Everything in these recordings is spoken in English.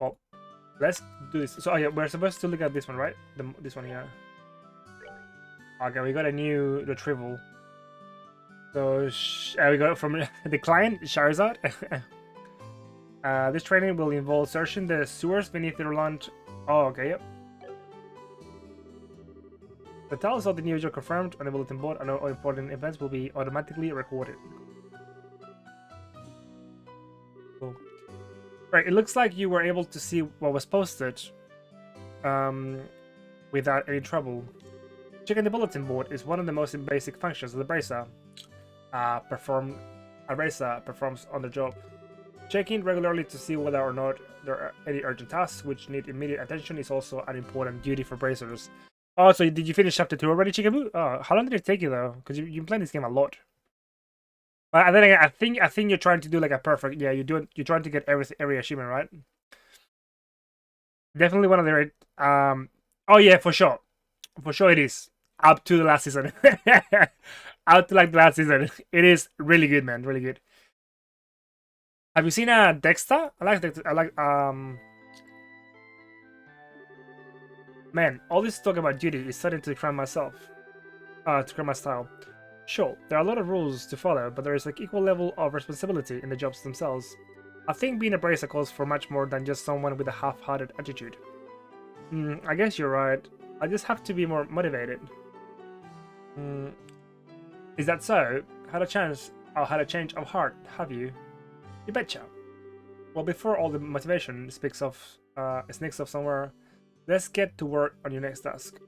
Well, let's do this. So, oh yeah, we're supposed to look at this one, right? This one here. Okay, we got a new retrieval. So, we got it from the client, Charizard. This training will involve searching the sewers beneath the land. Oh, okay, yep. The titles of the new user confirmed on the bulletin board and all important events will be automatically recorded. Cool. Right, it looks like you were able to see what was posted without any trouble. Checking the bulletin board is one of the most basic functions of the bracer. A bracer performs on the job. Checking regularly to see whether or not there are any urgent tasks which need immediate attention is also an important duty for bracers. Oh, so did you finish chapter 2 already, Chikaboo? Oh, how long did it take you though? Because you've been playing this game a lot. But then again, I think you're trying to do like a perfect. Yeah, you're trying to get every achievement, right? Definitely one of the oh yeah, for sure it is up to the last season. Out to like the last season, it is really good, man, really good. Have you seen Dexter? I like Dexter. I like man, all this talk about duty is starting to cram myself. To cram my style. Sure, there are a lot of rules to follow, but there is like equal level of responsibility in the jobs themselves. I think being a bracer calls for much more than just someone with a half-hearted attitude. I guess you're right. I just have to be more motivated. Is that so? Had a change of heart, have you? You betcha. Well, before all the motivation sneaks off somewhere, let's get to work on your next task.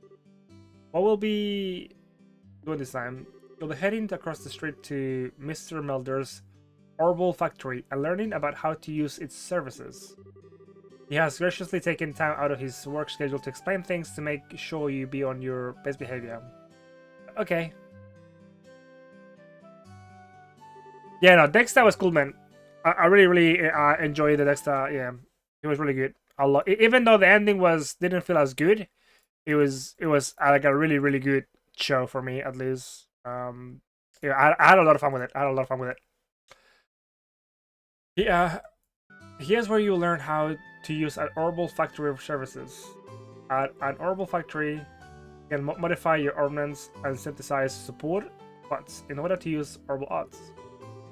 What we'll be doing this time, you'll be heading across the street to Mr. Melder's Herbal Factory and learning about how to use its services. He has graciously taken time out of his work schedule to explain things to make sure you be on your best behavior. Okay. Yeah, no, Dexter was cool, man. I really enjoyed the Dexter. Yeah, it was really good. A lot. Even though the ending didn't feel as good, it was like a really good show for me, at least. Yeah, I had a lot of fun with it. Yeah, here's where you learn how to use an Herbal Factory of services. At an Herbal Factory, you can modify your ordnance and synthesize support pots in order to use herbal arts.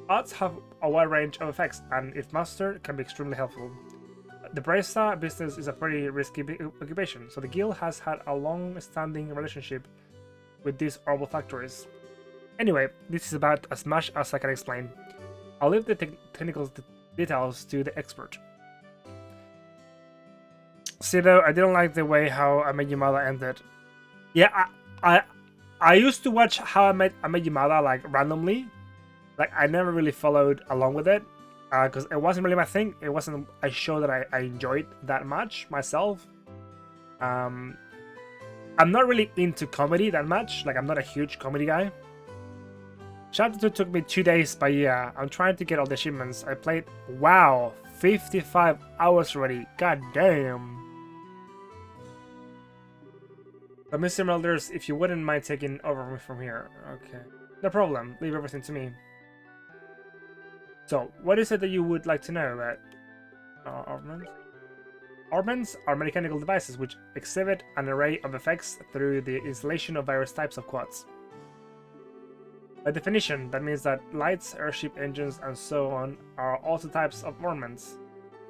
Arts have a wide range of effects, and if mastered, can be extremely helpful. The bracer business is a pretty risky occupation, so the guild has had a long-standing relationship with these herbal factories. Anyway, this is about as much as I can explain. I'll leave the technical details to the expert. See though, I didn't like the way How I Met Your Mother ended. Yeah, I used to watch How I Met Your Mother like randomly. Like I never really followed along with it because it wasn't really my thing. It wasn't a show that I enjoyed that much myself. I'm not really into comedy that much. Like I'm not a huge comedy guy. Chapter 2 took me 2 days, but yeah, I'm trying to get all the achievements. I played, wow, 55 hours already. God damn. But Mr. Melders, if you wouldn't mind taking over from here. Okay. No problem. Leave everything to me. So, what is it that you would like to know about Orbmans? Orbmans are mechanical devices which exhibit an array of effects through the installation of various types of quads. By definition, that means that lights, airship engines, and so on are also types of ornaments.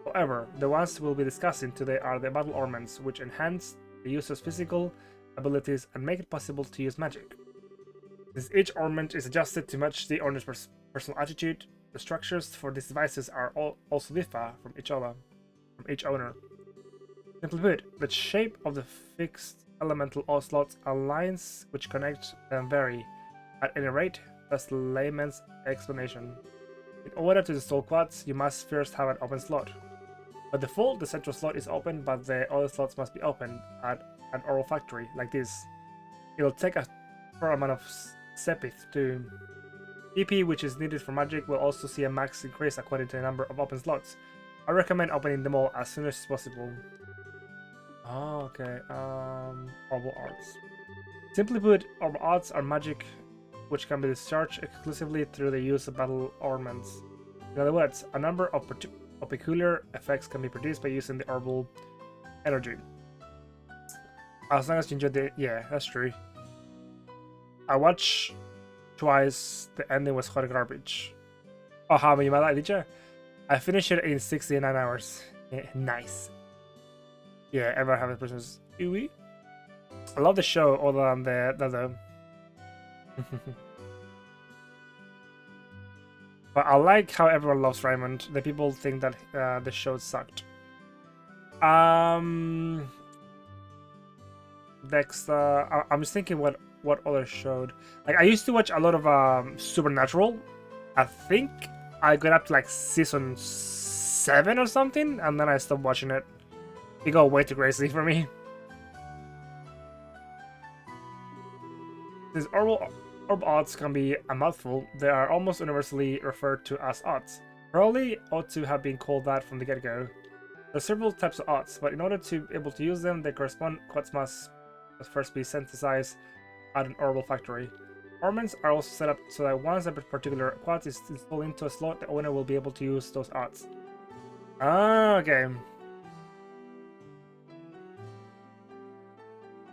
However, the ones we'll be discussing today are the battle ornaments, which enhance the user's physical abilities and make it possible to use magic. Since each ornament is adjusted to match the owner's personal attitude, the structures for these devices are also differ from each owner. Simply put, the shape of the fixed elemental slots and lines which connect them vary. At any rate, that's the layman's explanation. In order to install quads, you must first have an open slot. By default, the central slot is open, but the other slots must be opened at an oral factory, like this. It'll take a fair amount of sepith to... EP, which is needed for magic, will also see a max increase according to the number of open slots. I recommend opening them all as soon as possible. Oh, okay. Herbal arts. Simply put, herbal arts are magic which can be discharged exclusively through the use of battle ornaments. In other words, a number of or peculiar effects can be produced by using the orbital energy. As long as you enjoy the... Yeah, that's true. I watched twice. The ending was hot garbage. Oh, how many mad did you? I finished it in 69 hours. Yeah, nice. Yeah, ever have a person's ooey. I love the show other than the But I like how everyone loves Raymond. The people think that the show sucked. Dexter. I'm just thinking what other showed. Like I used to watch a lot of Supernatural. I think I got up to like season 7 or something, and then I stopped watching it. It got way too crazy for me. These orb odds can be a mouthful. They are almost universally referred to as odds. Probably ought to have been called that from the get-go. There are several types of odds, but in order to be able to use them, they correspond quads must first be synthesized at an orbital factory. Ornaments are also set up so that once a particular quad is installed into a slot, the owner will be able to use those odds. Ah, okay.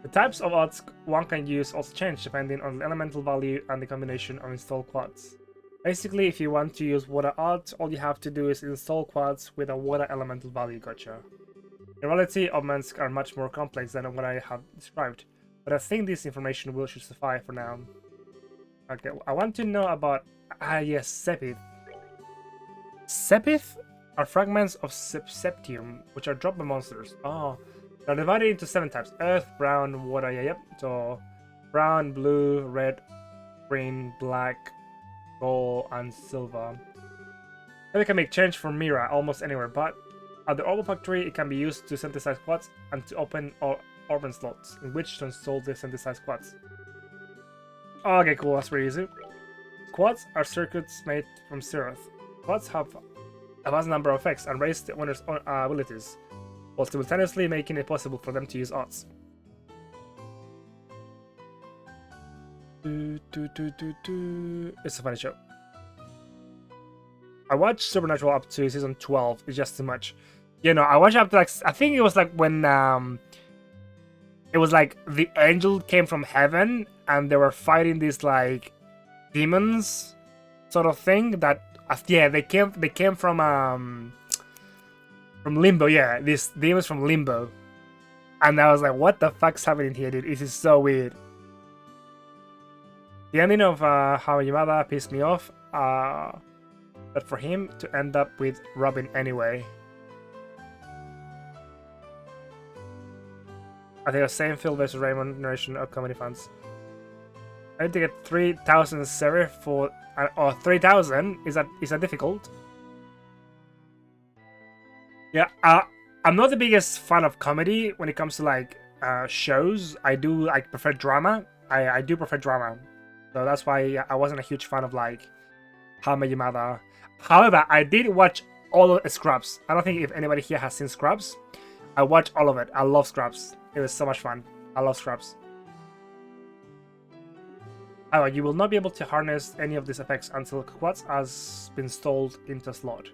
The types of odds one can use also change depending on the elemental value and the combination of installed quads. Basically, if you want to use water odds, all you have to do is install quads with a water elemental value. Gotcha. In reality, augments are much more complex than what I have described, but I think this information should suffice for now. Okay, I want to know about... yes, Sepith. Sepith are fragments of septium, which are dropped by monsters. Oh, they're divided into 7 types. Earth, brown, water, yep. So, brown, blue, red, green, black, gold, and silver. They can make change from Mira almost anywhere, but at the orbital factory, it can be used to synthesize quads and to open orban slots, in which to install the synthesized quads. Okay, cool, that's pretty easy. Quads are circuits made from zeroth. Quads have a vast number of effects and raise the owner's abilities, while simultaneously making it possible for them to use odds. It's a funny show. I watched Supernatural up to season 12. It's just too much. You know, I watched up to like... I think it was like when... it was like the angel came from heaven and they were fighting these like demons sort of thing that... yeah, they came from Limbo, yeah. These demons from Limbo. And I was like, what the fuck's happening here, dude? This is so weird. The ending of How Yamada pissed me off. But for him to end up with Robin anyway. I think the same Phil versus Raymond narration of comedy fans. I need to get 3,000 serif for... or 3,000? Is that difficult? Yeah, I'm not the biggest fan of comedy when it comes to like shows. I prefer drama. I do prefer drama. So that's why I wasn't a huge fan of like How I Met Your Mother. However, I did watch all of Scrubs. I don't think if anybody here has seen Scrubs. I watched all of it. I love Scrubs. It was so much fun. I love Scrubs. However, you will not be able to harness any of these effects until Quads has been installed into a slot.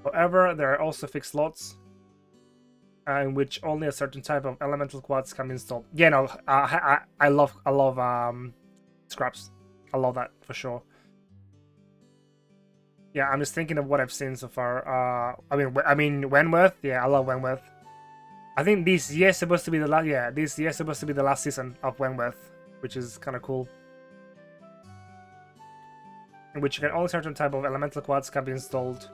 However, there are also fixed slots in which only a certain type of elemental quads can be installed. Yeah, no, I love Scraps. I love that for sure. Yeah, I'm just thinking of what I've seen so far. I mean Wentworth. Yeah, I love Wentworth. I think this year is supposed to be the last. Yeah, this year is supposed to be the last season of Wentworth, which is kind of cool. In which only certain type of elemental quads can be installed.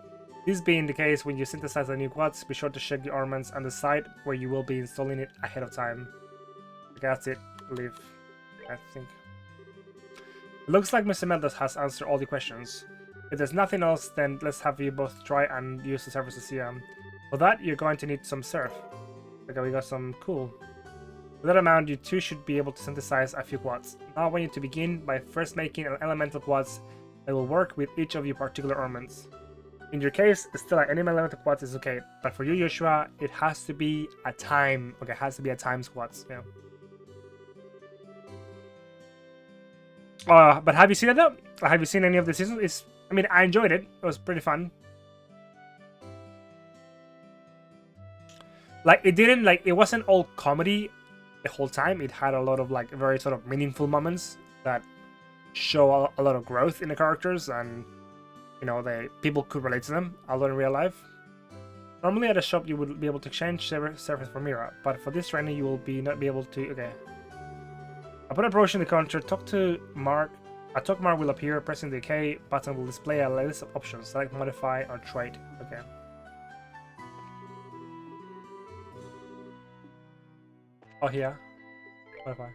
This being the case, when you synthesize the new quads, be sure to check the ornaments and the site where you will be installing it ahead of time. Okay, that's it. Leave, I think. It looks like Mr. Mendes has answered all the questions. If there's nothing else, then let's have you both try and use the service to see them. For that, you're going to need some surf. Okay, we got some cool. With that amount, you two should be able to synthesize a few quads. Now I want you to begin by first making an elemental quads that will work with each of your particular ornaments. In your case, still any elemental quads is okay, but for you, Joshua, it has to be a time. Okay, it has to be a time quads. Yeah. But have you seen it though? Have you seen any of the seasons? I mean, I enjoyed it. It was pretty fun. Like it didn't like it wasn't all comedy the whole time. It had a lot of like very sort of meaningful moments that show a lot of growth in the characters, and you know people could relate to them a lot in real life. Normally at a shop you would be able to exchange service for Mira, but for this training you will not be able to. Okay. Upon approaching the counter, talk to Mark. A talk mark will appear. Pressing the K button will display a list of options. Select modify or trade. Okay. Oh, here. Modify.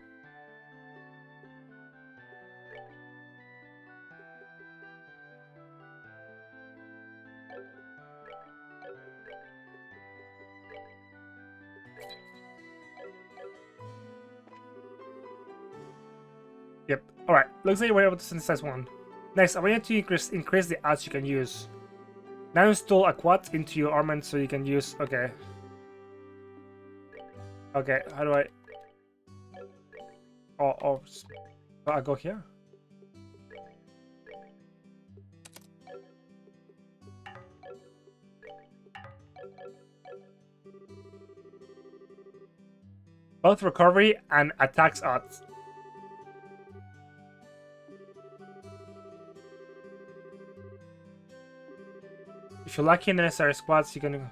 Yep. Alright. Looks like you were able to synthesize one. Next, I want you to increase the odds you can use. Now install a quad into your armament so you can use. Okay. Okay, how do I. Oh, I go here? Both recovery and attacks odds. If you're lucky in the necessary squads, you can.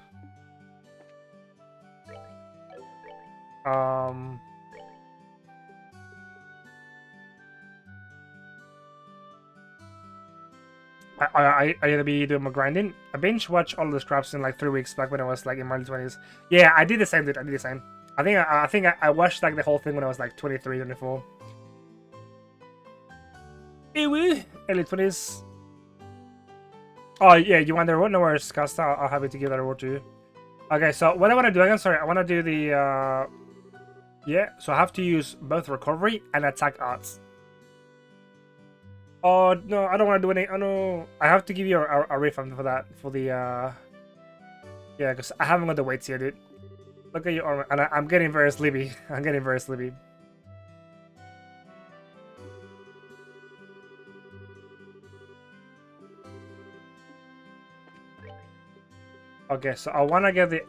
I gotta be doing my grinding. I binge watched all the scraps in like 3 weeks back when I was like in my early 20s. Yeah, I did the same, dude. I did the same. I think I watched like the whole thing when I was like 23, 24. Early 20s. Oh yeah, you want the reward? No worries, Casta. I'll have it to give that reward to you. Okay, so what I want to do again? Sorry, I want to do the. Yeah, so I have to use both recovery and attack odds. Oh no, I don't want to do any. Oh no, I have to give you a refund for that. For the yeah, because I haven't got the weights yet, dude. Look at your armor, and I'm getting very sleepy. I'm getting very sleepy. Okay, so I want to get the.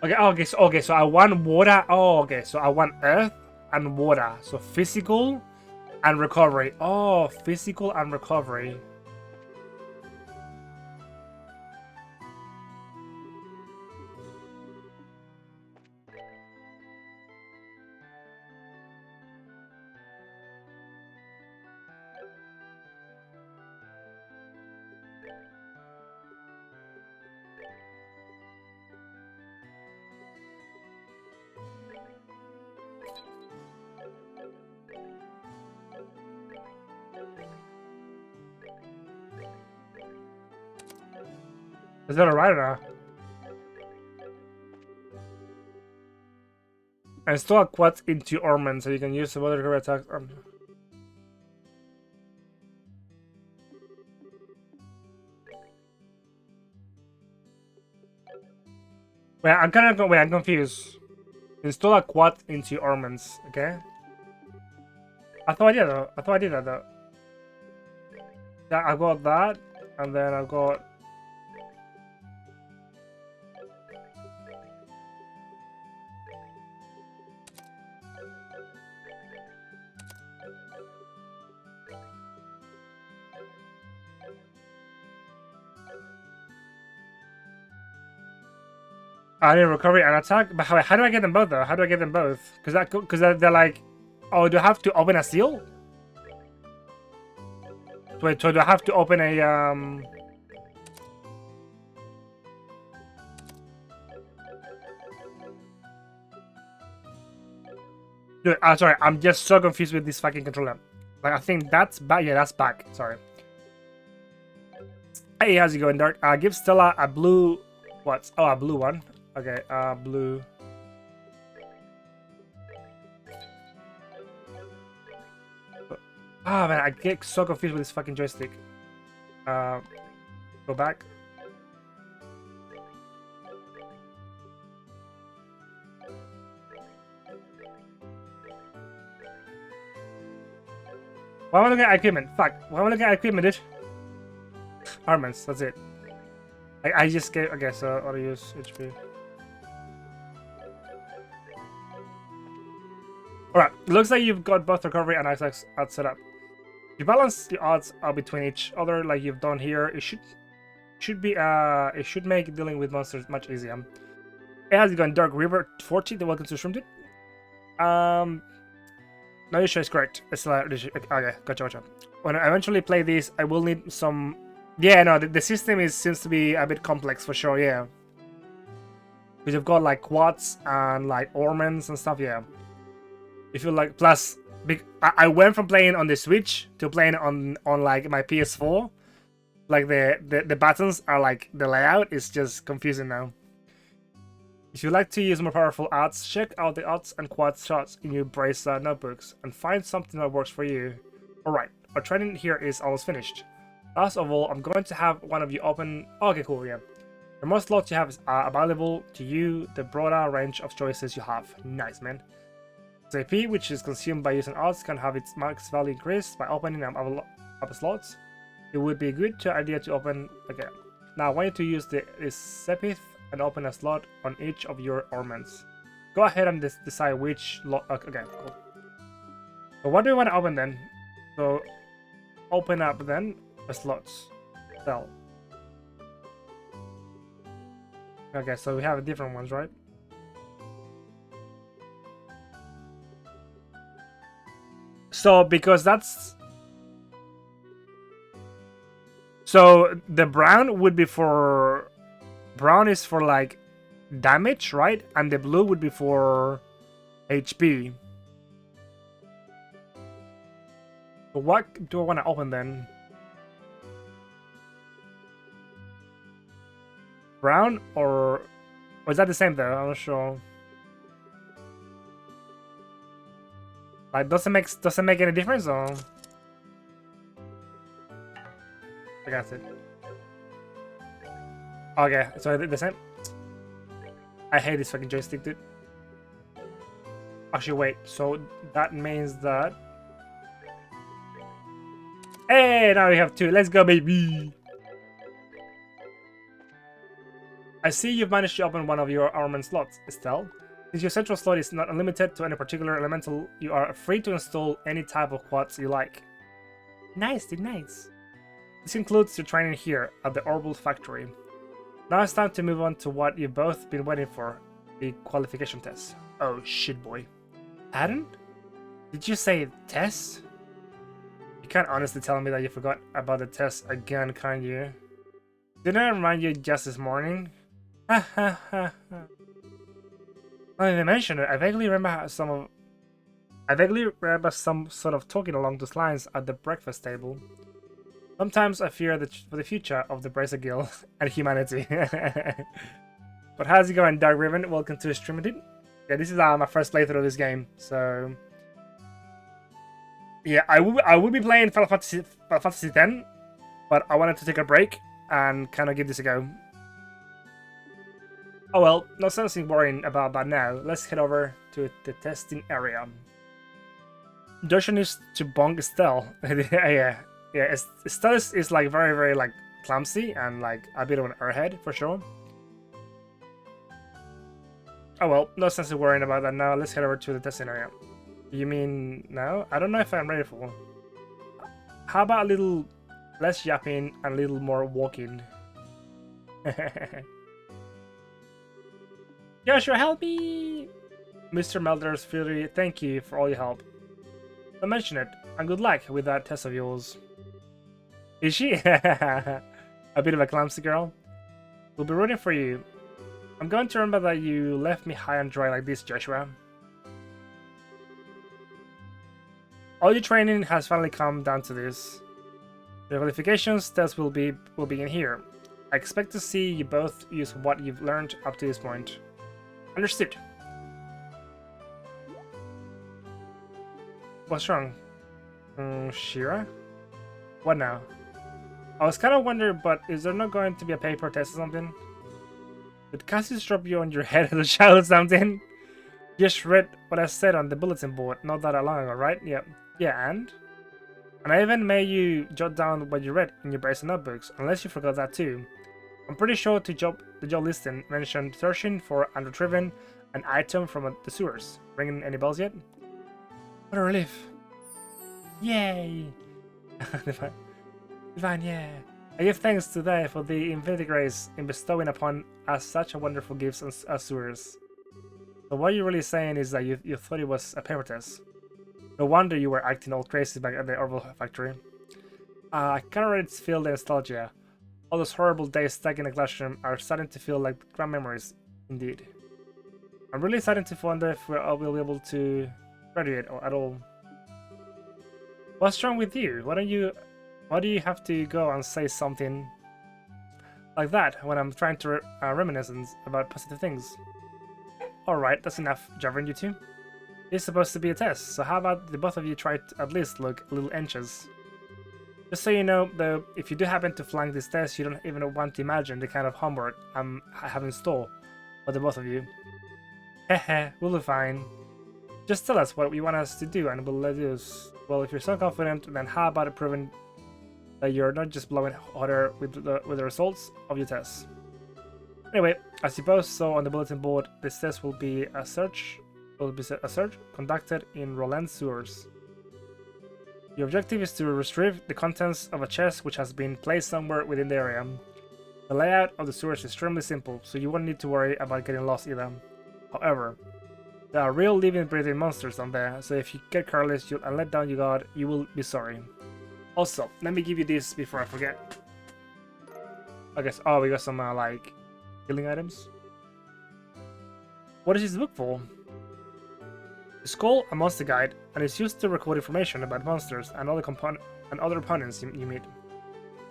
Okay, so I want water. Oh, okay, so I want earth and water. So physical and recovery. Oh, physical and recovery. Is that alright or not? And install quads into ornament so you can use some other recovery attacks. Wait, I'm confused. Install a quad into your ornaments, okay? I thought I did that though. Yeah, I got that, and then I got. I need recovery and attack, but how do I get them both though? How do I get them both? Because they're like, oh, do I have to open a seal? Wait, so do I have to open a Dude, sorry, I'm just so confused with this fucking controller. Like, I think that's back. Yeah, that's back. Sorry. Hey, how's it going, Dark? Give Stella a blue. What? Oh, a blue one. Okay, blue. Ah, man, I get so confused with this fucking joystick. Go back. Why am I looking at equipment? Fuck. Why am I looking at equipment, dude? Armaments, that's it. I just gave. Okay, so I'll use HP. Alright, looks like you've got both recovery and ice odds set up. You balance the odds out between each other like you've done here. It should make dealing with monsters much easier. Hey, how's it going? Dark River 40, welcome to Stream Dude. No, your choice correct. It's okay, gotcha. When I eventually play these, I will need some. Yeah, no, the system seems to be a bit complex for sure. Yeah, because you've got like quads and like ornaments and stuff. Yeah, if you like, plus I went from playing on the Switch to playing on like my PS4. Like the buttons are like the layout is just confusing now. If you like to use more powerful odds, check out the odds and quads shots in your Brace notebooks and find something that works for you. Alright, our training here is almost finished. Last of all, I'm going to have one of you open. Okay, cool, yeah. The more slots you have are available to you, the broader range of choices you have. Nice, man. AP, which is consumed by using odds, can have its max value increased by opening up slots. It would be a good idea to open again. Now, I want you to use the Sepith and open a slot on each of your ornaments. Go ahead and decide which lot. Okay, cool. So what do we want to open then? So open up then the slots. Sell. Okay, so we have different ones, right? So because that's so the brown would be for brown is for like damage, right? And the blue would be for HP. So what do I want to open then? Brown or is that the same though? I'm not sure. Like doesn't make any difference or I got it. Okay, so the same. I hate this fucking joystick, dude. Actually, wait. So that means that. Hey, now we have two. Let's go, baby. I see you've managed to open one of your armament slots, Estelle. Since your central slot is not unlimited to any particular elemental, you are free to install any type of quads you like. Nice, dude, nice. This includes your training here at the Orbital Factory. Now it's time to move on to what you've both been waiting for, the qualification test. Oh shit, boy. Adam? Did you say test? You can't honestly tell me that you forgot about the test again, can you? Didn't I remind you just this morning? Ha ha ha ha. Now that I mention it, I vaguely remember some sort of talking along those lines at the breakfast table. Sometimes I fear for the future of the Bracer Guild and humanity. But how's it going, Dark Riven? Welcome to Stream Dude. Yeah, this is my first playthrough of this game, so yeah, I will be playing Final Fantasy X, but I wanted to take a break and kind of give this a go. Oh well, no sense in worrying about that now. Let's head over to the testing area. Joshua needs to bonk Estelle. Yeah, Estelle is like very like clumsy and like a bit of an airhead for sure. Oh well, no sense in worrying about that now. Let's head over to the testing area. You mean now? I don't know if I'm ready for one. How about a little less yapping and a little more walking? Joshua, help me! Mr. Melder's Fury, thank you for all your help. Don't mention it, and good luck with that test of yours. Is she? A bit of a clumsy girl? We'll be rooting for you. I'm going to remember that you left me high and dry like this, Joshua. All your training has finally come down to this. The qualifications test will begin here. I expect to see you both use what you've learned up to this point. Understood. What's wrong? Shira? What now? I was kind of wondering, but is there not going to be a paper test or something? Did Cassius drop you on your head as a child or something? Just read what I said on the bulletin board not that long ago, right? Yeah. Yeah, and? And I even made you jot down what you read in your basic notebooks, unless you forgot that too. I'm pretty sure the job listing mentioned searching for and retrieving an item from the sewers. Ringing any bells yet? What a relief. Yay! Divine, yeah. I give thanks today for the infinity grace in bestowing upon us such a wonderful gift as sewers. So what you're really saying is that you thought it was a paper test. No wonder you were acting all crazy back at the Orville factory. I can already feel the nostalgia. All those horrible days stuck in the classroom are starting to feel like grand memories, indeed. I'm really starting to wonder if we'll be able to graduate at all. What's wrong with you? Why do you have to go and say something like that when I'm trying to reminisce about positive things? Alright, that's enough, Javrin, you two. It's supposed to be a test, so how about the both of you try to at least look a little anxious? Just so you know, though, if you do happen to flunk this test, you don't even want to imagine the kind of homework I have in store for the both of you. Hehe, we'll be fine. Just tell us what you want us to do and we'll let you. Well, if you're so confident, then how about proving that you're not just blowing hot air with the results of your tests? Anyway, I suppose so on the bulletin board, this test will be a search conducted in Roland's sewers. Your objective is to retrieve the contents of a chest which has been placed somewhere within the area. The layout of the sewers is extremely simple, so you won't need to worry about getting lost either. However, there are real living breathing monsters down there, so if you get careless and let down your guard, you will be sorry. Also, let me give you this before I forget. I guess, we got some like healing items. What is this book for? It's called a monster guide, and it's used to record information about monsters and other opponents you meet.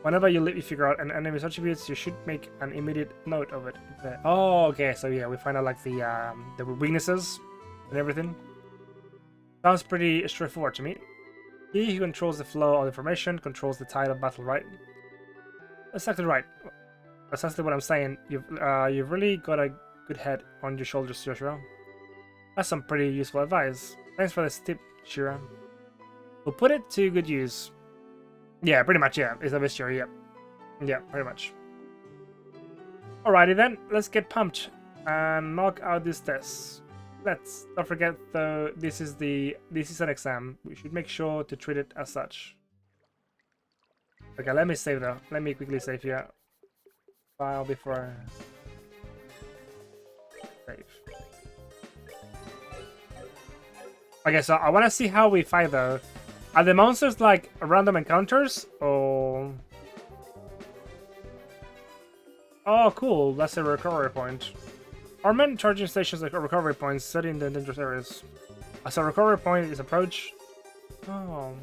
Whenever you figure out an enemy's attributes, you should make an immediate note of it. Oh, okay, so yeah, we find out like the weaknesses and everything. Sounds pretty straightforward to me. He who controls the flow of information controls the tide of battle, right? That's exactly right. That's exactly what I'm saying. You've really got a good head on your shoulders, Joshua. That's some pretty useful advice. Thanks for this tip, Shira. We'll put it to good use. Yeah, pretty much, yeah. It's a mystery, yeah. Yeah, pretty much. Alrighty then, let's get pumped and knock out this test. Let's not forget though, this is an exam. We should make sure to treat it as such. Okay, let me save though. Let me quickly save here. File before save. Okay, so I want to see how we fight though. Are the monsters like random encounters or? Oh, cool. That's a recovery point. Our main charging stations like recovery points set in the dangerous areas. As a recovery point is approached. Oh.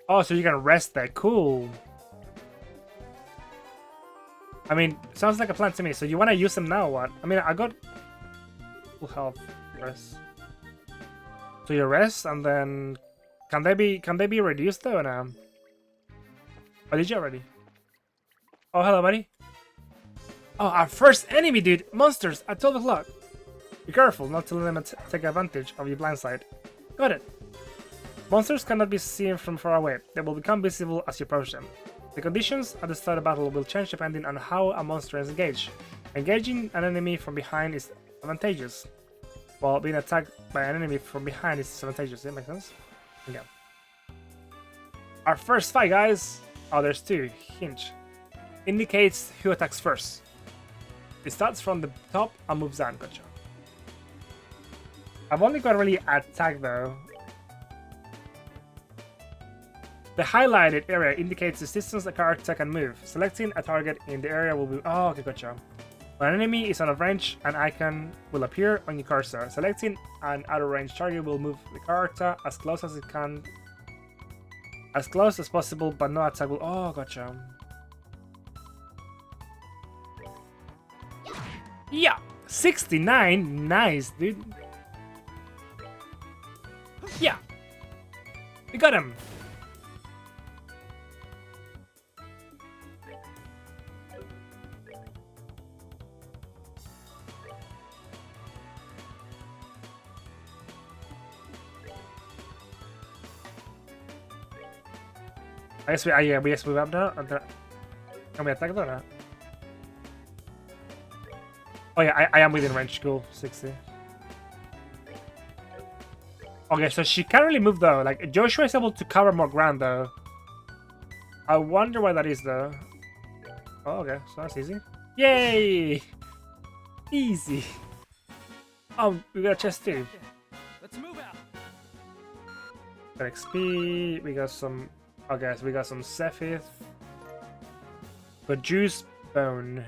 Oh, so you can rest there. Cool. I mean, sounds like a plan to me. So you want to use them now? What? I mean, I got full health. Rest. So you rest and then can they be reduced though? No. Oh, did you already? Oh, hello, buddy. Oh, our first enemy, dude! Monsters at 12 o'clock. Be careful not to let them take advantage of your blind side. Got it. Monsters cannot be seen from far away. They will become visible as you approach them. The conditions at the start of battle will change depending on how a monster is engaged. Engaging an enemy from behind is advantageous, while being attacked by an enemy from behind is disadvantageous. That makes sense? Yeah. Our first fight, guys! Oh, there's two. Hinge. Indicates who attacks first. It starts from the top and moves down. Gotcha. I've only got really attack though. The highlighted area indicates the distance a character can move. Selecting a target in the area will be... Oh, okay, gotcha. When an enemy is out of range, an icon will appear on your cursor. Selecting an out-of-range target will move the character as close as it can, as close as possible, but no attack will. Oh, gotcha. Yeah, 69, nice, dude. Yeah, we got him. I guess we up now. Can we attack that? Or not? Oh yeah, I am within range. Cool, 60. Okay, so she can't really move though. Like Joshua is able to cover more ground though. I wonder why that is though. Oh, okay, so that's easy. Yay! Easy. Oh, we got a chest too. Let's move out. Got XP. We got some. Okay, so we got some Cephith. But juice bone.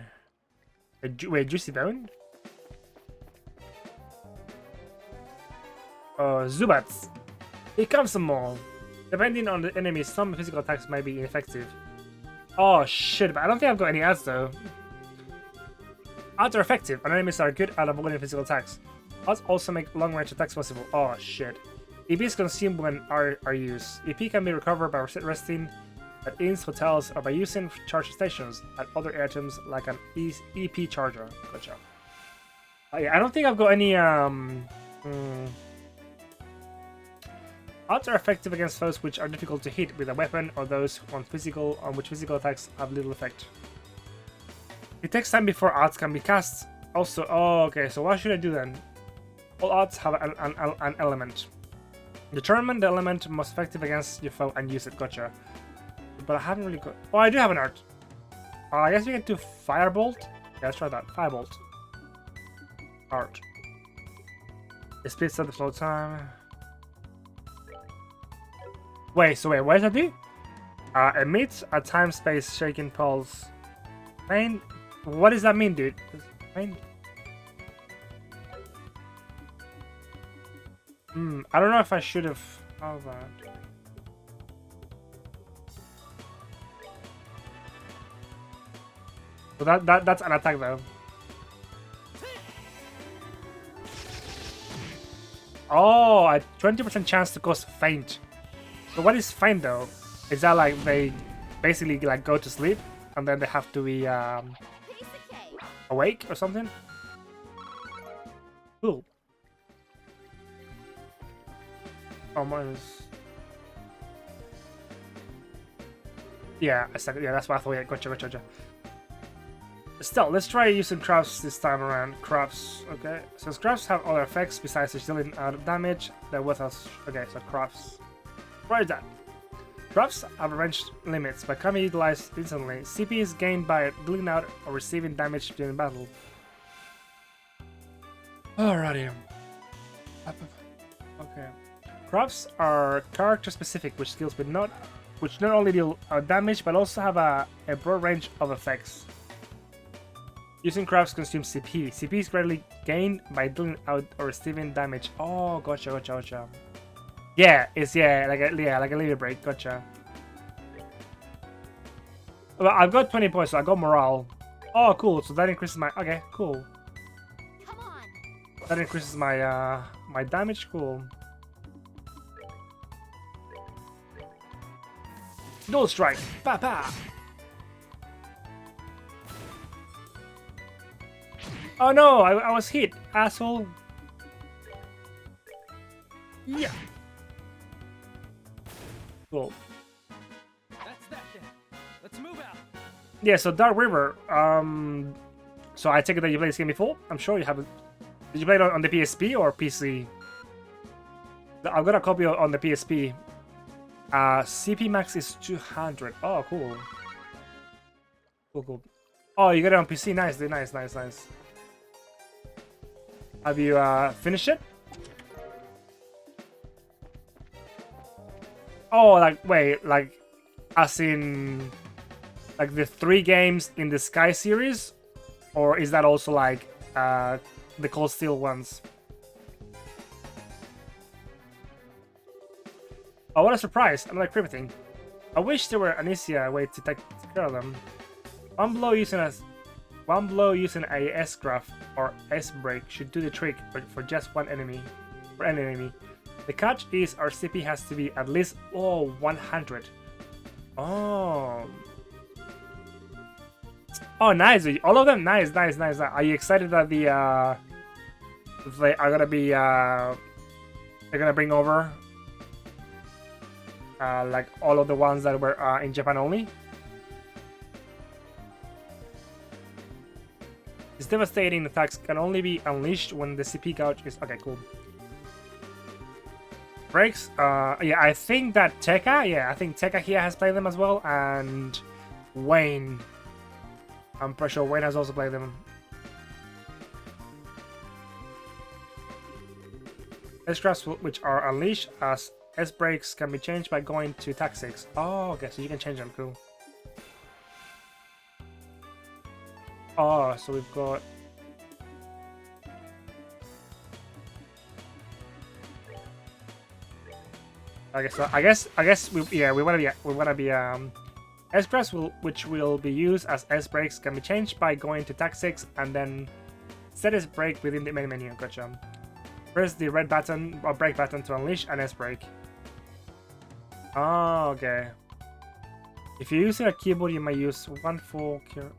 Wait, juicy bone? Oh, Zubats. Here comes some more. Depending on the enemy, some physical attacks might be ineffective. Oh shit, but I don't think I've got any ads though. Odds are effective, and enemies are good at avoiding physical attacks. Odds also make long-range attacks possible. Oh shit. EP is consumed when are used. EP can be recovered by resting at inns, hotels, or by using charge stations at other items like an EP charger. Gotcha. Oh, yeah, I don't think I've got any Odds are effective against foes which are difficult to hit with a weapon or those on which physical attacks have little effect. It takes time before odds can be cast. Also, oh, okay, so what should I do then? All odds have an element. Determine the element most effective against your foe and use it. Gotcha. But I haven't really got... Oh, I do have an art. I guess we can do Firebolt. Yeah, let's try that. Firebolt. Art. It splits up the flow time. Wait, what does that do? Emits a time-space shaking pulse. Pain? What does that mean, dude? Pain? I don't know if I should have... Oh, that. So that's an attack though. Oh, a 20% chance to cause faint. So what is faint though? Is that like they basically like go to sleep and then they have to be awake or something? Cool. Oh, minus. Yeah, that's what I thought. Yeah, gotcha. Still, let's try using crafts this time around. Crafts, okay. Since crafts have other effects besides dealing out of damage, they're with us. Okay, so crafts. What is that? Crafts have range limits, but can be utilized instantly. CP is gained by dealing out or receiving damage during battle. Alrighty. Okay. Crafts are character specific, which not only deal damage, but also have a broad range of effects. Using crafts consumes CP. CP is greatly gained by dealing out or receiving damage. Oh, gotcha. Yeah, it's like a lever break. Gotcha. Well, I've got 20 points, so I got morale. Oh, cool. So that increases my. Okay, cool. Come on. That increases my my damage. Cool. Dual strike. Pa pa. Oh no, I was hit, asshole. Yeah. Cool. That's that then. Let's move out. Yeah, so Dark River. So I take it that you played this game before. I'm sure you haven't. Did you play it on the PSP or PC? I've got a copy on the PSP. CP max is 200. Oh, cool. Cool. Oh, you got it on PC. Nice, dude. Nice. Have you finished it? Oh, like as in like the 3 games in the Sky series, or is that also like the Cold Steel ones? Oh, what a surprise! I'm like riveting. I wish there were an easier way to take care of them. One blow using a S-Graph or S-Break should do the trick for just one enemy. For any enemy. The catch is our CP has to be at least 100. Oh, nice! All of them, nice. Are you excited that they are gonna be they're gonna bring over like all of the ones that were in Japan only. These devastating attacks can only be unleashed when the CP gauge is... Okay, cool. Breaks. Yeah, I think that Tekka. Yeah, I think Tekka here has played them as well, and Wayne. I'm pretty sure Wayne has also played them. S-crafts which are unleashed as S-breaks can be changed by going to attack 6. Oh, okay, so you can change them. Cool. Oh, so we've got... I guess we wanna be S-breaks which will be used as S-breaks can be changed by going to attack 6 and then set S-break within the main menu. Gotcha. Press the red button or break button to unleash an S-break. Oh, okay. If you're using a keyboard, you may use 1 for... Oh.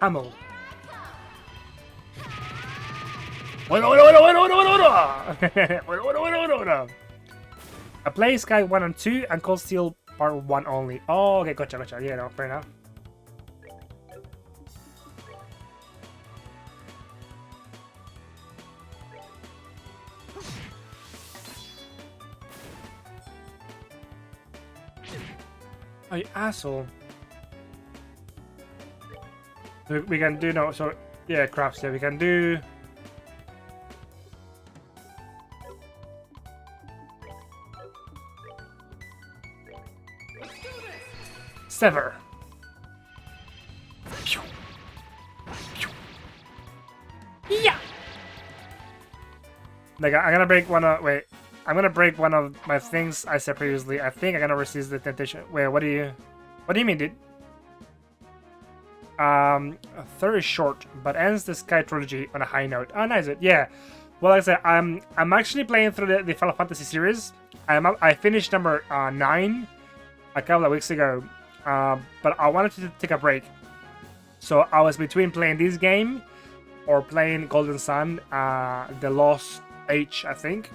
Hamel. I play Sky 1 and 2 and Cold Steel Part 1 only. Oh, okay, gotcha. Yeah, no, fair enough. Oh, you asshole. We can do no, so yeah, crafts. Yeah, we can do. Sever. Yeah. Like I'm gonna break one of I'm gonna break one of my things I said previously. I think I'm gonna resist the temptation. Wait, what do you mean, dude? Third is short, but ends the Sky Trilogy on a high note. Oh, nice. Yeah. Well, like I said, I'm actually playing through the Final Fantasy series. I finished number 9 a couple of weeks ago, but I wanted to take a break. So I was between playing this game or playing Golden Sun, The Lost Age, I think.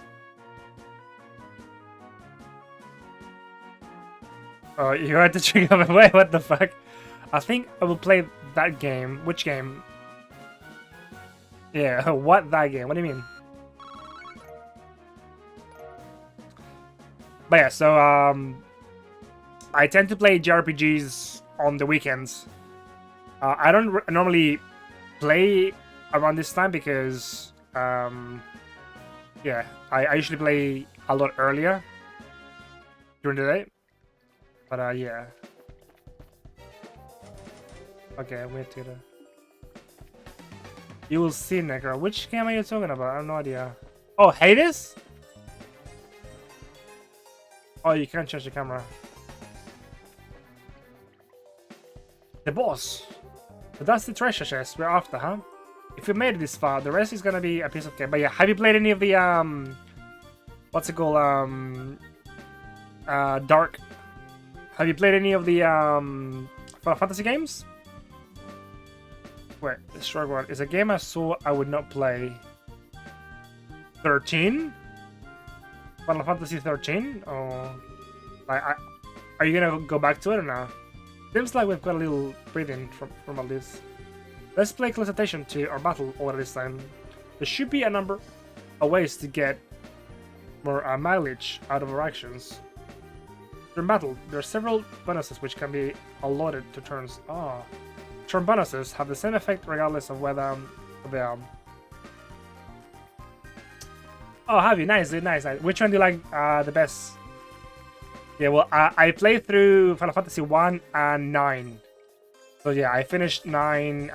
Oh, you had to trigger me. Wait, what the fuck? I think I will play that game. Which game? Yeah, what that game? What do you mean? But yeah, so I tend to play JRPGs on the weekends. I don't normally play around this time because yeah, I usually play a lot earlier during the day. But yeah. Okay, wait till you will see, Necro. Which game are you talking about? I have no idea. Oh, Hades? Oh, you can't change the camera. The boss. So that's the treasure chest we're after, huh? If you made it this far, the rest is gonna be a piece of cake. But yeah, have you played any of the what's it called? Dark. Have you played any of the Final Fantasy games? Wait, the short one is a game I saw I would not play. 13? Final Fantasy 13? Or like, are you gonna go back to it or not? Seems like we've got a little breathing from all this. Let's play close attention to our battle order this time. There should be a number of ways to get more mileage out of our actions. During battle, there are several bonuses which can be allotted to turns. Ah. Turn bonuses have the same effect regardless of whether they are. Oh, have you? Nice, dude, nice. Which one do you like the best? Yeah, well, I played through Final Fantasy 1 and 9. So yeah, I finished 9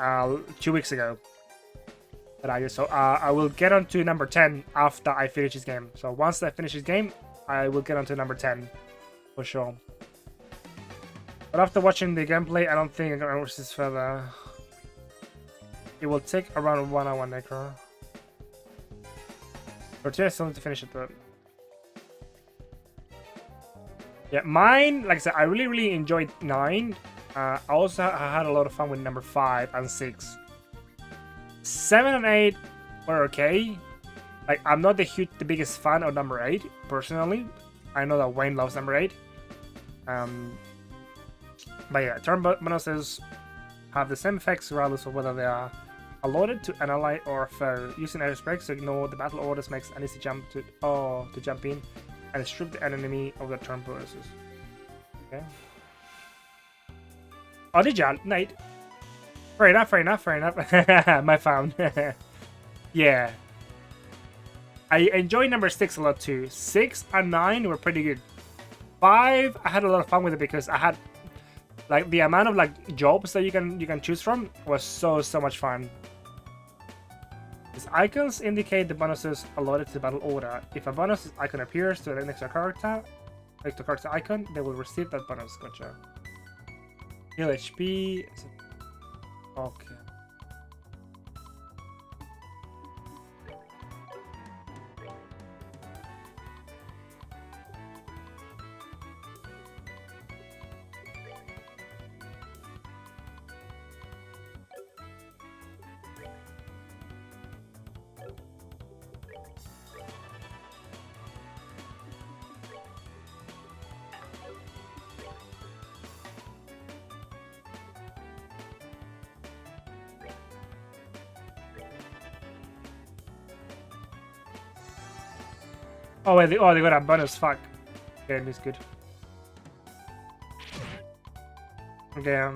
2 weeks ago. But I will get on to number 10 after I finish this game. So once I finish this game, I will get on to number 10 for sure. But after watching the gameplay, I don't think I'm gonna push this further. It will take around 1 hour, Necro. But I still need to finish it though. Yeah, mine, like I said, I really enjoyed 9. I also had a lot of fun with number 5 and 6. 7 and 8 were okay. Like, I'm not the biggest fan of number 8, personally. I know that Wayne loves number 8. But yeah, turn bonuses have the same effects regardless of whether they are allotted to an ally or foe. Using airstrikes to ignore the battle orders makes an easy jump to jump in and strip the enemy of their turn bonuses. Okay. Oh, did you, Nate? Fair enough, fair enough, fair enough. My found. Yeah. I enjoy number 6 a lot too. 6 and 9 were pretty good. 5, I had a lot of fun with it because I had like the amount of like jobs that you can choose from was so much fun. These icons indicate the bonuses allotted to the battle order. If a bonus icon appears to the next to a character, like the character icon, they will receive that bonus. Gotcha. Heal HP. Okay. Oh wait, they got a bonus. Fuck. Okay, that's good. Okay.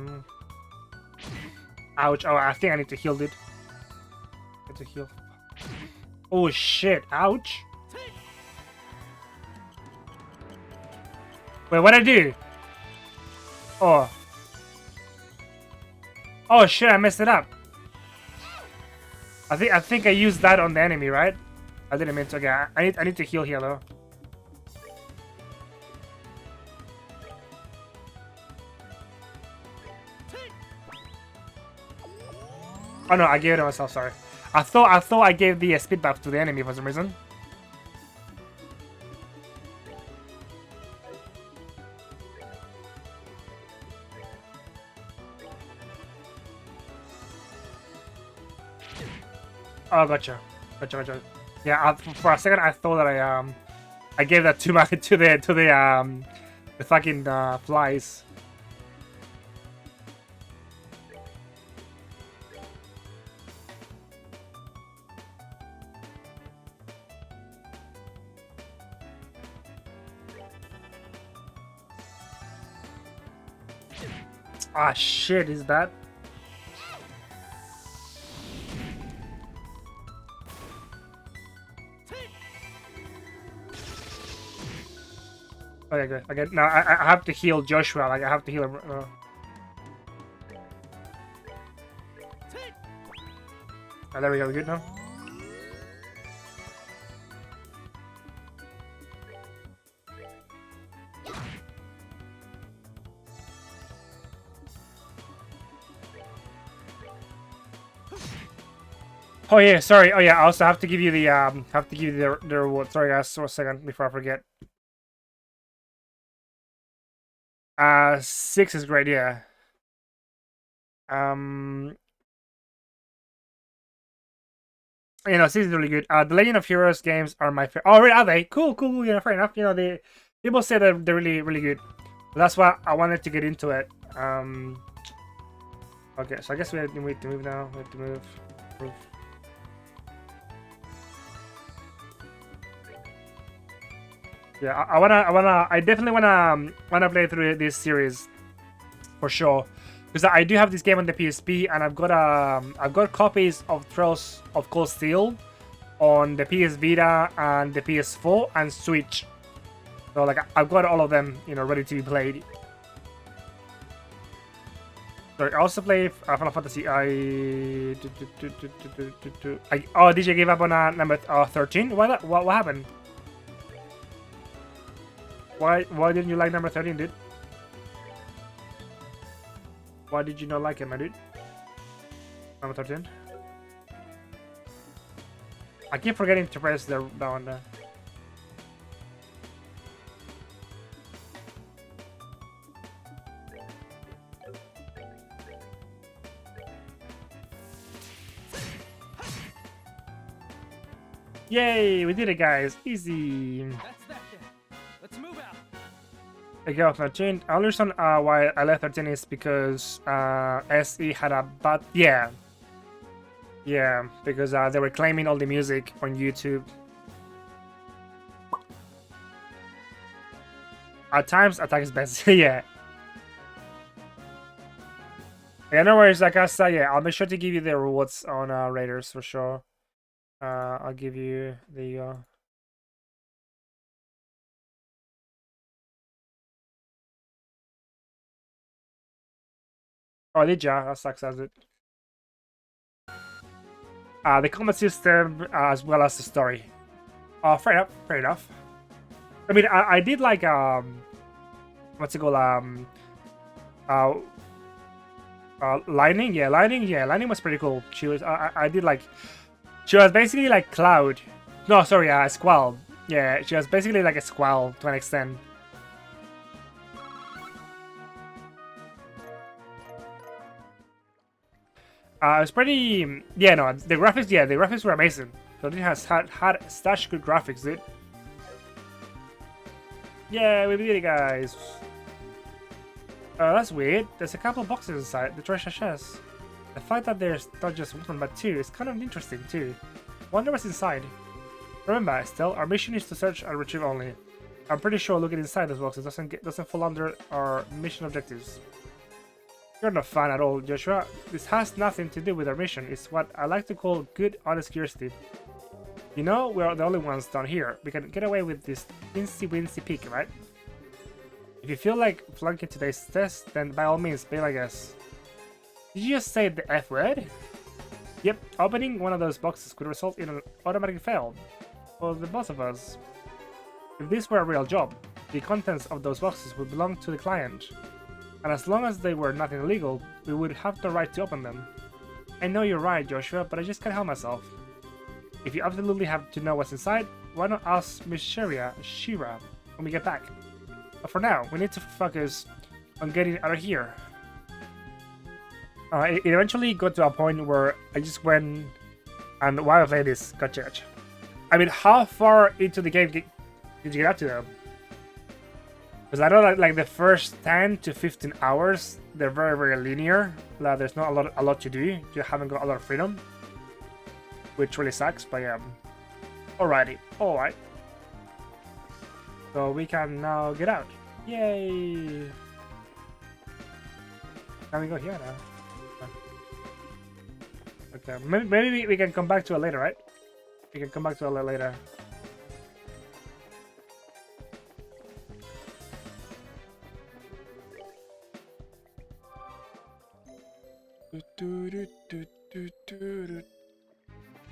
Ouch. Oh, I think I need to heal, dude. Need to heal. Oh shit. Ouch. Wait, what'd I do? Oh. Oh shit! I messed it up. I think I used that on the enemy, right? I didn't mean to. Okay, I need to heal here though. Oh no, I gave it to myself. Sorry. I thought I gave the speed buff to the enemy for some reason. Oh, gotcha. Yeah, for a second I thought that I gave that too much to the fucking flies. Ah shit, is that? Okay, good. Okay, now I have to heal Joshua. Like I have to heal him. Oh, there we go. We're good now. Oh yeah, sorry. Oh yeah, I also have to give you the the reward. Sorry guys, for a second before I forget. 6 is great, yeah. You know, 6 is really good. The Legend of Heroes games are my favorite. Oh, really? Are they? Cool. You know, fair enough. You know, the people say that they're really good. But that's why I wanted to get into it. Okay, so I guess we need to move now. We have to move. Yeah, I definitely wanna play through this series for sure, because I do have this game on the PSP, and I've got copies of Trails of Cold Steel on the PS Vita and the PS4 and Switch. So like I've got all of them, you know, ready to be played. Sorry, I also play Final Fantasy. Oh, did you give up on number 13? What happened? Why didn't you like number 13, dude? Why did you not like it, my dude? Number 13? I keep forgetting to press that one there. Yay, we did it, guys. Easy. That's that then. Let's move out. Okay, off 13. The only reason why I left 13 is because SE had a bad. Yeah. Yeah, because they were claiming all the music on YouTube. At times, attack is best. Yeah. Yeah, no worries, like I said, yeah, I'll make sure to give you the rewards on Raiders for sure. I'll give you the Oh, did ya? That sucks, as it. The combat system as well as the story. Fair enough, fair enough. I mean, I did like what's it called uh Lightning, yeah, Lightning was pretty cool. She was, I did like, she was basically like Cloud. No, sorry, Squall. Yeah, she was basically like a Squall to an extent. It was pretty, yeah, no, the graphics were amazing. So it had such good graphics, dude. Yeah, we did it, guys. That's weird. There's a couple boxes inside the treasure chest. The fact that there's not just one but two is kind of interesting too. Wonder what's inside. Remember, Estelle, our mission is to search and retrieve only. I'm pretty sure looking inside those boxes doesn't fall under our mission objectives. You're not fun at all, Joshua. This has nothing to do with our mission. It's what I like to call good, honest curiosity. You know, we're the only ones down here. We can get away with this wincy peak, right? If you feel like flunking today's test, then by all means, bail, I guess. Did you just say the F word? Yep, opening one of those boxes could result in an automatic fail. For the both of us. If this were a real job, the contents of those boxes would belong to the client. And as long as they were nothing illegal, we would have the right to open them. I know you're right, Joshua, but I just can't help myself. If you absolutely have to know what's inside, why not ask Miss Shira when we get back? But for now, we need to focus on getting out of here. It eventually got to a point where I just went and while I played this, got church. I mean, how far into the game did you get up to though? Because I know like the first 10 to 15 hours, they're very, very linear. Like, there's not a lot to do. You haven't got a lot of freedom. Which really sucks, but yeah. Alrighty, alright. So we can now get out. Yay! Can we go here now? Okay, maybe we can come back to it later, right? We can come back to it later.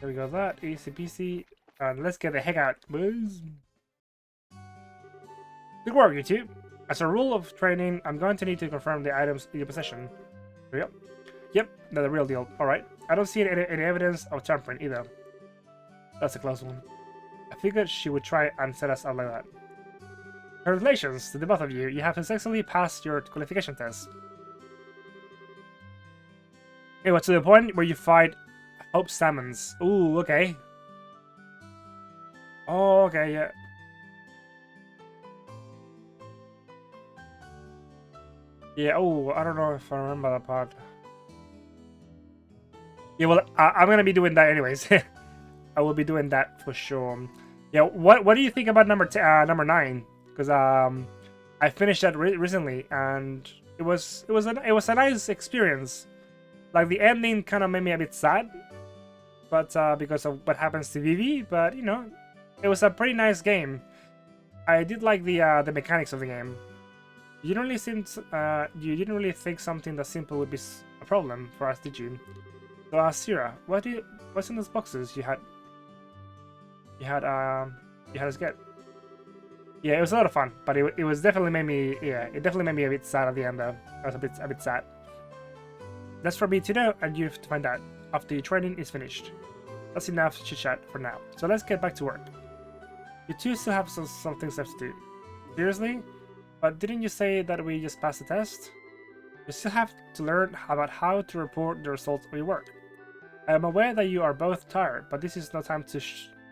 There we go, that easy peasy, and let's get the heck out, boys. Good work, you two. As a rule of training, I'm going to need to confirm the items in your possession. Yep. Yep, they're the real deal. Alright. I don't see any evidence of tampering either. That's a close one. I figured she would try and set us up like that. Congratulations to the both of you. You have successfully passed your qualification test. It was to the point where you fight Hope Salmons. Ooh, okay. Oh, okay, yeah. Yeah, oh, I don't know if I remember that part. Yeah, well, I'm gonna be doing that anyways. I will be doing that for sure. Yeah, what do you think about number 9? Because I finished that recently, and it was a nice experience. Like the ending kind of made me a bit sad, but because of what happens to Vivi. But you know, it was a pretty nice game. I did like the mechanics of the game. You didn't really think something that simple would be a problem for us, did you? So, Sierra, what's in those boxes you had us get? Yeah, it was a lot of fun, but it was definitely made me, yeah, it definitely made me a bit sad at the end though. I was a bit sad. That's for me to know, and you have to find out after your training is finished. That's enough chit chat for now. So let's get back to work. You two still have some things left to do. Seriously? But didn't you say that we just passed the test? You still have to learn about how to report the results of your work. I am aware that you are both tired, but this is no time to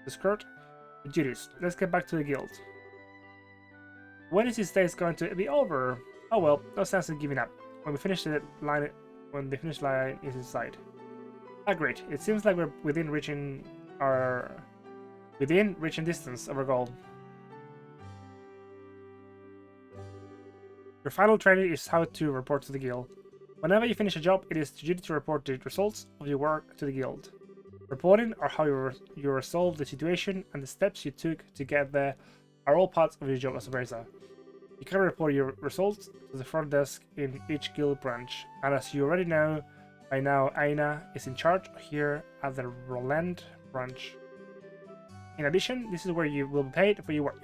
the skirt. The duties. Let's get back to the guild. When is this day going to be over? Oh well, no sense in giving up. When the finish line is in sight. Ah, great. It seems like we're within reaching distance of our goal. Your final training is how to report to the guild. Whenever you finish a job, it is your duty to report the results of your work to the guild. Reporting or how you resolve the situation and the steps you took to get there are all parts of your job as a bracer. You can report your results to the front desk in each guild branch, and as you already know, by now Aina is in charge here at the Roland branch. In addition, this is where you will be paid for your work.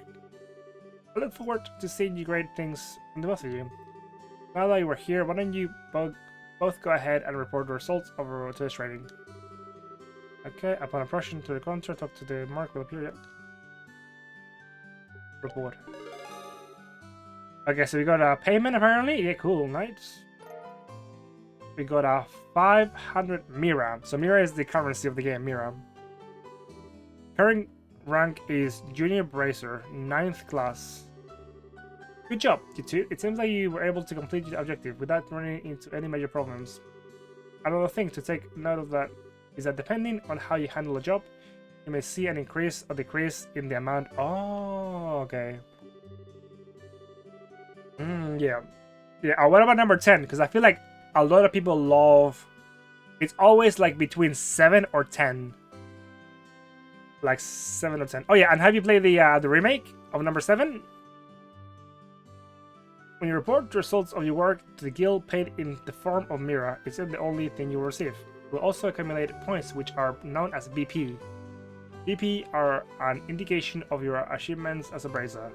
I look forward to seeing you great things from the both of you. Now that you are here, why don't you both go ahead and report the results over to this training. Okay, upon approaching to the counter, talk to the mark will appear. Yep. Report. Okay, so we got a payment apparently. Yeah, cool, nice. We got a 500 Mira. So Mira is the currency of the game, Mira. Current rank is Junior Bracer, 9th class. Good job, you two. It seems like you were able to complete your objective without running into any major problems. Another thing to take note of that is that depending on how you handle a job, you may see an increase or decrease in the amount. Oh, okay. Yeah. Yeah, what about number 10? Because I feel like a lot of people love... It's always like between 7 or 10. Like 7 or 10. Oh yeah, and have you played the remake of number 7? When you report the results of your work to the guild paid in the form of Mira, it's the only thing you will receive. You will also accumulate points which are known as BP. BP are an indication of your achievements as a bracer.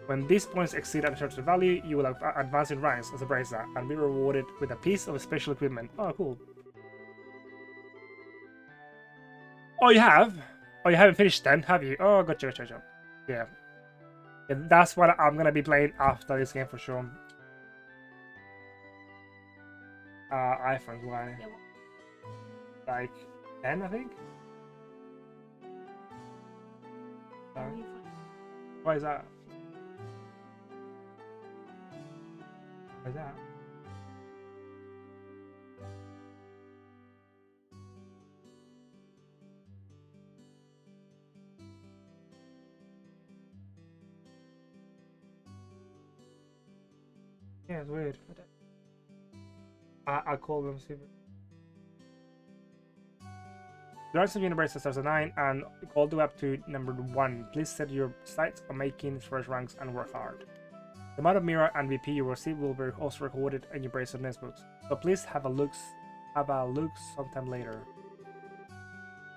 When these points exceed a certain value, you will advance in ranks as a bracer and be rewarded with a piece of special equipment. Oh, cool. Oh, you have? Oh, you haven't finished then, have you? Oh, gotcha. Yeah. Yeah, that's what I'm gonna be playing after this game for sure. iPhones, why? Like 10, I think? Why is that? Why is that? Yeah, it's weird. I'll call them. See. The ranks of Universe starts at 9 and all the way up to number 1. Please set your sights on making first ranks and work hard. The amount of Mira and VP you receive will be also recorded in your Bracer notebooks, so please have a look sometime later.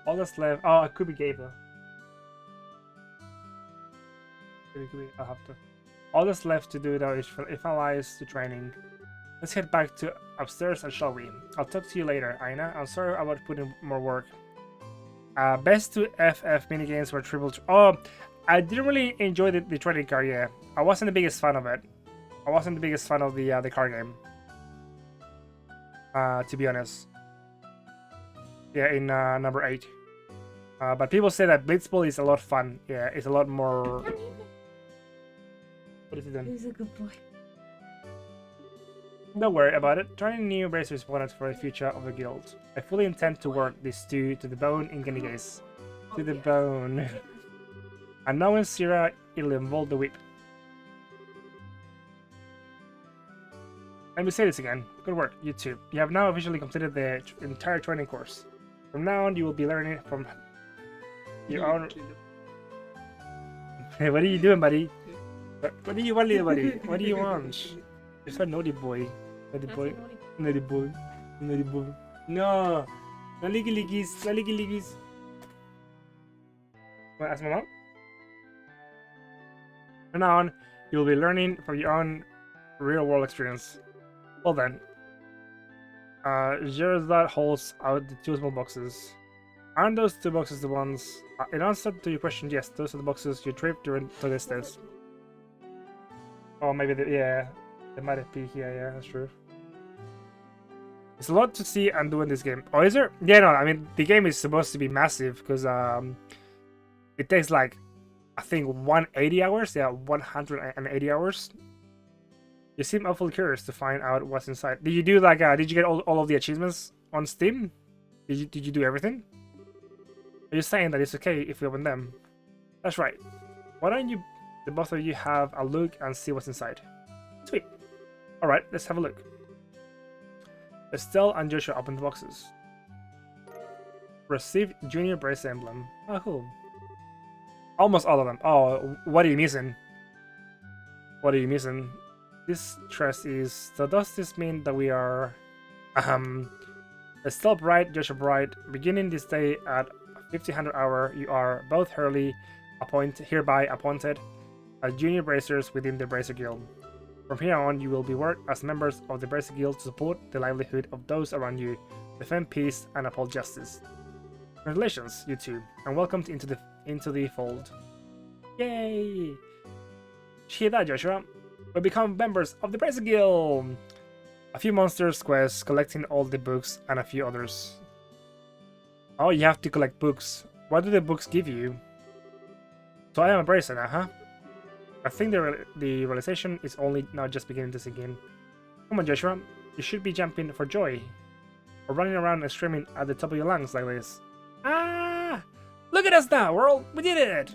All that's left. Oh, it could be Gable. I'll have to. All that's left to do now is finalize the training. Let's head back to upstairs and shall we? I'll talk to you later, Aina. I'm sorry about putting more work. Best 2 FF minigames were triple. Oh, I didn't really enjoy the trading card. Yeah, I wasn't the biggest fan of it. I wasn't the biggest fan of the card game. To be honest. Yeah, in number 8. But people say that Blitzball is a lot of fun. Yeah, it's a lot more. What is he doing? He's a good boy. Don't worry about it. Trying new bracer is important for the future of the guild. I fully intend to work this stew to the bone in any case. To the bone. And now in Sierra, it'll involve the whip. Let me say this again. Good work, you two. You have now officially completed the entire training course. From now on, you will be learning from your own... Hey, what are you doing, buddy? What do you want, little buddy? What do you want? You're so naughty boy. Naughty boy. Naughty boy. Naughty boy. No! No licky lickies. No licky lickies. Want to ask my mom? From now on, you will be learning from your own real-world experience. Well then. Here's that holds out the 2 small boxes. Aren't those 2 boxes the ones... in answer to your question, yes, those are the boxes you tripped during to this test. Oh, maybe yeah, they might be here. Yeah, that's true. There's a lot to see and do in this game. Oh, is there? Yeah, no. I mean, the game is supposed to be massive because It takes like, I think 180 hours. Yeah, 180 hours. You seem awfully curious to find out what's inside. Did you do like, did you get all of the achievements on Steam? Did you do everything? Are you saying that it's okay if we open them? That's right. Why don't you, the both of you, have a look and see what's inside? Sweet. Alright, let's have a look. Estelle and Joshua open the boxes. Received Junior Brace Emblem. Oh, cool. Almost all of them. Oh, what are you missing? What are you missing? This stress is... So does this mean that we are... Estelle Bright, Joshua Bright, beginning this day at 1500 hour, you are both hereby appointed as junior bracers within the Bracer Guild. From here on, you will be worked as members of the Bracer Guild to support the livelihood of those around you, defend peace, and uphold justice. Congratulations, you two, and welcome into the fold. Yay! Hear that, Joshua? We become members of the Bracer Guild! A few monsters quests, collecting all the books, and a few others. Oh, you have to collect books. What do the books give you? So I am a bracer now, huh? I think the realization is only now just beginning to sink in. Come on, Joshua. You should be jumping for joy. Or running around and screaming at the top of your lungs like this. Ah! Look at us now, world! We did it!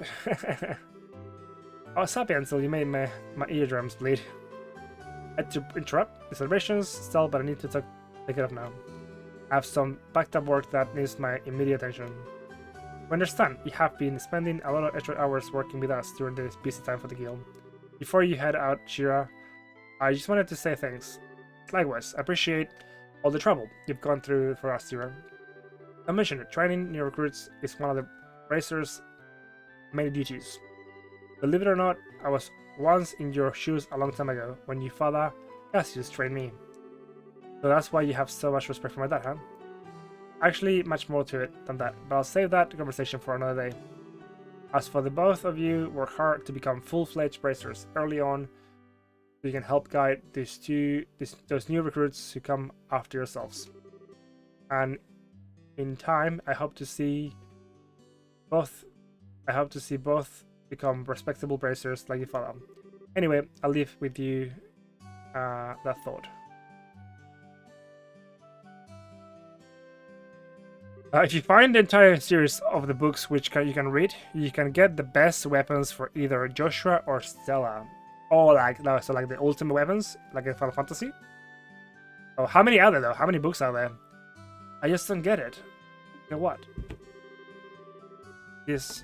I was happy until you made my eardrums bleed. I had to interrupt the celebrations still, but I need to take it up now. I have some backed up work that needs my immediate attention. We understand you have been spending a lot of extra hours working with us during this busy time for the guild. Before you head out, Shira, I just wanted to say thanks. Likewise, I appreciate all the trouble you've gone through for us, Shira. I mentioned it, training new recruits is one of the Bracer's many duties. Believe it or not, I was once in your shoes a long time ago when your father, Cassius, trained me. So that's why you have so much respect for my dad, huh? Actually, much more to it than that, but I'll save that conversation for another day. As for the both of you, work hard to become full-fledged bracers early on, so you can help guide those new recruits who come after yourselves. And in time, I hope to see both become respectable bracers like your father. Anyway, I'll leave with you that thought. If you find the entire series of the books which you can read, you can get the best weapons for either Joshua or Stella. Or like the ultimate weapons, like in Final Fantasy. Oh, how many are there though? How many books are there? I just don't get it. You know what? This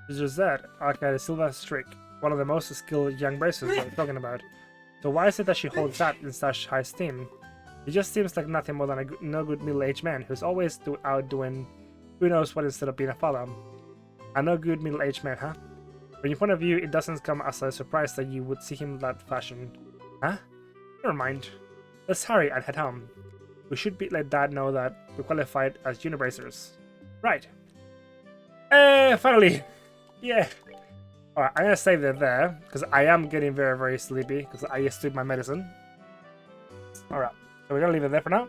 is just that. Okay, the Silver Streak, one of the most skilled young bracers that we're talking about. So why is it that she holds that in such high esteem? He just seems like nothing more than a no good middle-aged man who's always out doing who knows what instead of being a father. A no good middle-aged man, huh? From your point of view, it doesn't come as a surprise that you would see him in that fashion. Huh? Never mind. Let's hurry and head home. We should let Dad know that we're qualified as junior bracers. Right. Finally! Yeah! Alright, I'm gonna save it there, because I am getting very, very sleepy, because I just took my medicine. Alright. So we're gonna leave it there for now.